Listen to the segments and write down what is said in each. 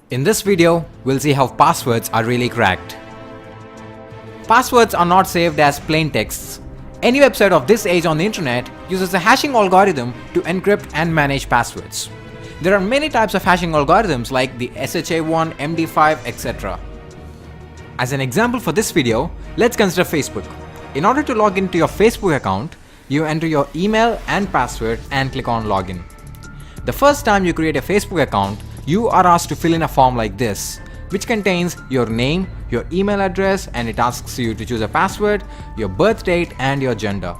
In this video, we'll see how passwords are really cracked. Passwords are not saved as plain texts. Any website of this age on the internet uses a hashing algorithm to encrypt and manage passwords. There are many types of hashing algorithms like the SHA-1, MD5, etc. As an example for this video, let's consider Facebook. In order to log into your Facebook account, you enter your email and password and click on login. The first time you create a Facebook account, you are asked to fill in a form like this, which contains your name, your email address, and it asks you to choose a password, your birth date, and your gender.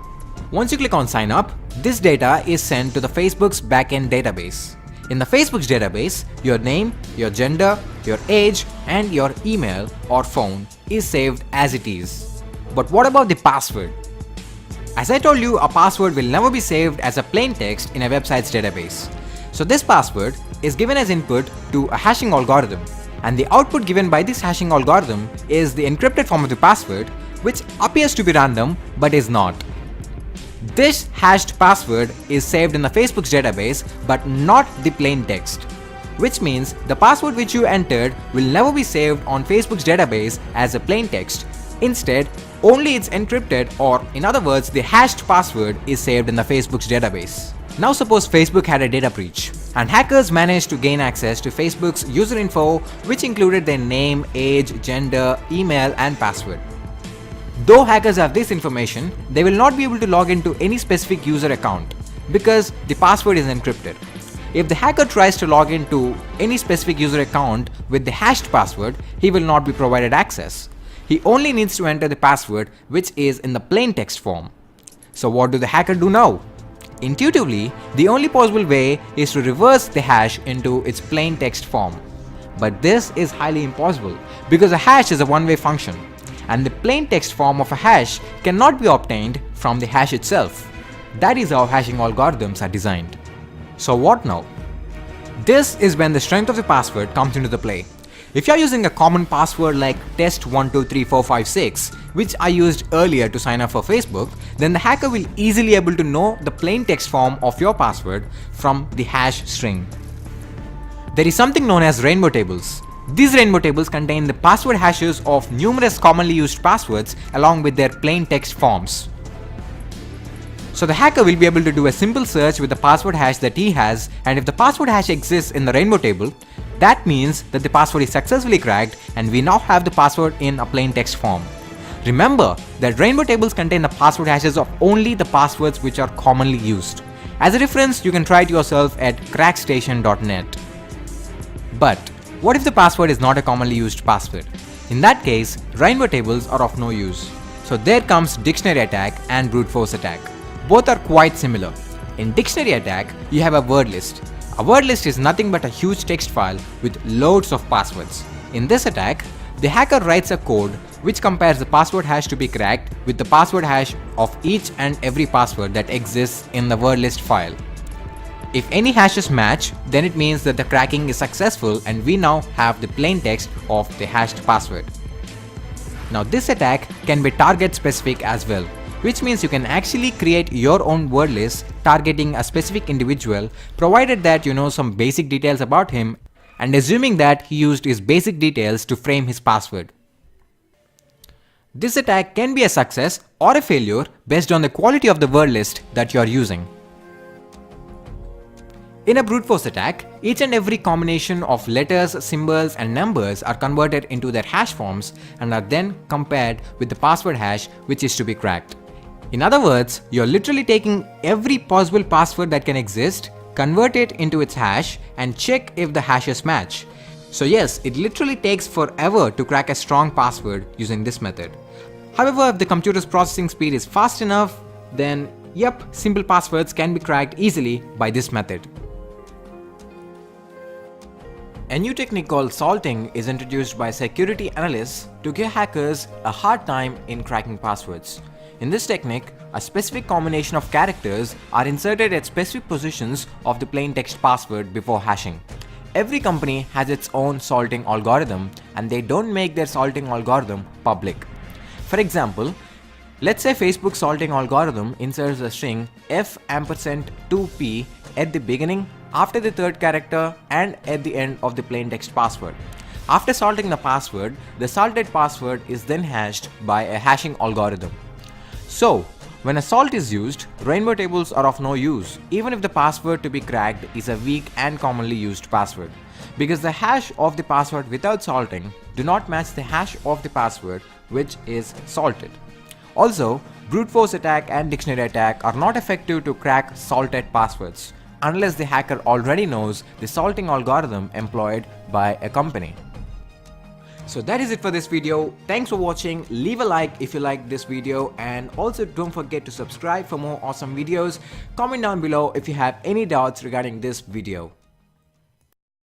Once you click on sign up, this data is sent to the Facebook's backend database. In the Facebook's database, your name, your gender, your age, and your email or phone is saved as it is. But what about the password? As I told you, a password will never be saved as a plain text in a website's database. So this password is given as input to a hashing algorithm, and the output given by this hashing algorithm is the encrypted form of the password, which appears to be random but is not. This hashed password is saved in the Facebook's database but not the plain text, which means the password which you entered will never be saved on Facebook's database as a plain text. Instead, only its encrypted, or in other words, the hashed password is saved in the Facebook's database. Now suppose Facebook had a data breach, and hackers managed to gain access to Facebook's user info, which included their name, age, gender, email, and password. Though hackers have this information, they will not be able to log into any specific user account because the password is encrypted. If the hacker tries to log into any specific user account with the hashed password, he will not be provided access. He only needs to enter the password, which is in the plain text form. So what do the hacker do now? Intuitively, the only possible way is to reverse the hash into its plain text form. But this is highly impossible because a hash is a one-way function, and the plain text form of a hash cannot be obtained from the hash itself. That is how hashing algorithms are designed. So what now? This is when the strength of the password comes into the play. If you are using a common password like test123456, which I used earlier to sign up for Facebook, then the hacker will easily able to know the plain text form of your password from the hash string. There is something known as rainbow tables. These rainbow tables contain the password hashes of numerous commonly used passwords along with their plain text forms. So the hacker will be able to do a simple search with the password hash that he has, and if the password hash exists in the rainbow table, that means that the password is successfully cracked and we now have the password in a plain text form. Remember that rainbow tables contain the password hashes of only the passwords which are commonly used. As a reference, you can try it yourself at crackstation.net. But what if the password is not a commonly used password? In that case, rainbow tables are of no use. So there comes dictionary attack and brute force attack. Both are quite similar. In dictionary attack, you have a word list. A word list is nothing but a huge text file with loads of passwords. In this attack, the hacker writes a code which compares the password hash to be cracked with the password hash of each and every password that exists in the word list file. If any hashes match, then it means that the cracking is successful and we now have the plain text of the hashed password. Now this attack can be target specific as well, which means you can actually create your own word list targeting a specific individual, provided that you know some basic details about him and assuming that he used his basic details to frame his password. This attack can be a success or a failure based on the quality of the word list that you are using. In a brute force attack, each and every combination of letters, symbols, and numbers are converted into their hash forms and are then compared with the password hash which is to be cracked. In other words, you're literally taking every possible password that can exist, convert it into its hash, and check if the hashes match. So yes, it literally takes forever to crack a strong password using this method. However, if the computer's processing speed is fast enough, then yep, simple passwords can be cracked easily by this method. A new technique called salting is introduced by security analysts to give hackers a hard time in cracking passwords. In this technique, a specific combination of characters are inserted at specific positions of the plain text password before hashing. Every company has its own salting algorithm and they don't make their salting algorithm public. For example, let's say Facebook's salting algorithm inserts a string f ampersand 2p at the beginning, after the third character and at the end of the plaintext password. After salting the password, the salted password is then hashed by a hashing algorithm. So, when a salt is used, rainbow tables are of no use even if the password to be cracked is a weak and commonly used password, because the hash of the password without salting do not match the hash of the password which is salted. Also, brute force attack and dictionary attack are not effective to crack salted passwords unless the hacker already knows the salting algorithm employed by a company. So that is it for this video. Thanks for watching. Leave a like if you liked this video, and also don't forget to subscribe for more awesome videos. Comment down below if you have any doubts regarding this video.